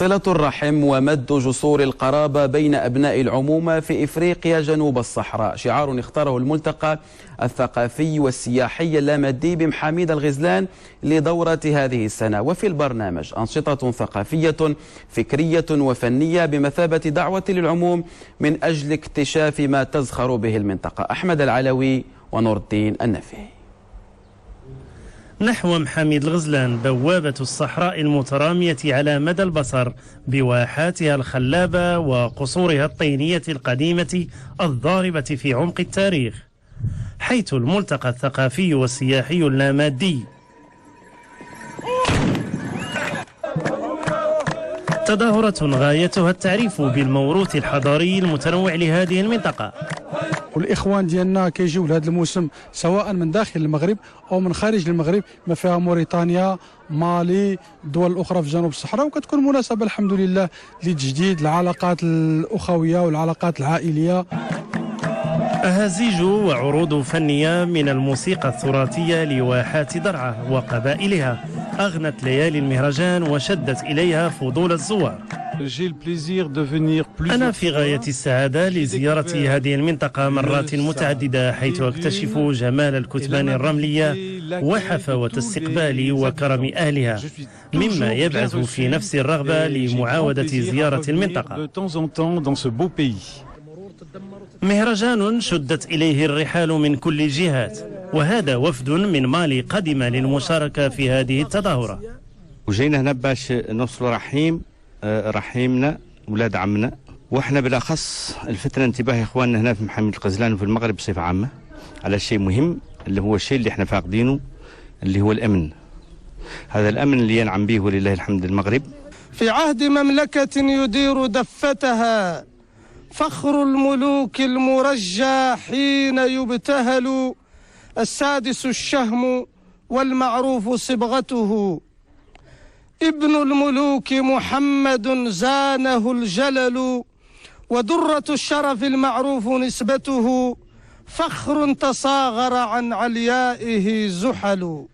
صلة الرحم ومد جسور القرابة بين أبناء العمومة في إفريقيا جنوب الصحراء، شعار اختاره الملتقى الثقافي والسياحي اللامادي بمحاميد الغزلان لدورة هذه السنة. وفي البرنامج أنشطة ثقافية فكرية وفنية بمثابة دعوة للعموم من أجل اكتشاف ما تزخر به المنطقة. أحمد العلوي ونور الدين النفيهي. نحو محاميد الغزلان، بوابة الصحراء المترامية على مدى البصر بواحاتها الخلابة وقصورها الطينية القديمة الضاربة في عمق التاريخ، حيث الملتقى الثقافي والسياحي اللامادي تظاهرة غايتها التعريف بالموروث الحضاري المتنوع لهذه المنطقة. والاخوان ديالنا كيجيو لهذا الموسم سواء من داخل المغرب او من خارج المغرب، ما فيها موريتانيا، مالي، الدول الاخرى في جنوب الصحراء، وكتكون مناسبه الحمد لله لتجديد العلاقات الاخويه والعلاقات العائليه. أهازيج وعروض فنية من الموسيقى التراثية لواحات درعا وقبائلها أغنت ليالي المهرجان وشدت إليها فضول الزوار. أنا في غاية السعادة لزيارة هذه المنطقة مرات متعددة، حيث أكتشف جمال الكتبان الرملية وحفاوة استقبال وكرم أهلها، مما يبعث في نفس الرغبة لمعاودة زيارة المنطقة. مهرجان شدت إليه الرحال من كل الجهات، وهذا وفد من مالي قدم للمشاركة في هذه التظاهرة. وجينا هنا باش نوصل رحيمنا ولاد عمنا، واحنا بالاخص الفتره انتباه اخواننا هنا في محاميد الغزلان وفي المغرب بصفه عامه على شيء مهم، اللي هو الشيء اللي احنا فاقدينه، اللي هو الامن. هذا الامن اللي ينعم به ولله الحمد المغرب. في عهد مملكه يدير دفتها فخر الملوك المرجى حين يبتهل، السادس الشهم والمعروف صبغته، ابن الملوك محمد زانه الجلل، ودرة الشرف المعروف نسبته، فخر تصاغر عن عليائه زحل.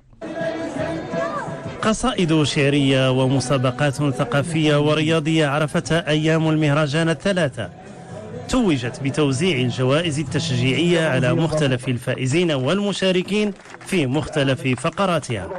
قصائد شعرية ومسابقات ثقافية ورياضية عرفتها أيام المهرجان الثلاثة، توجت بتوزيع الجوائز التشجيعية على مختلف الفائزين والمشاركين في مختلف فقراتها.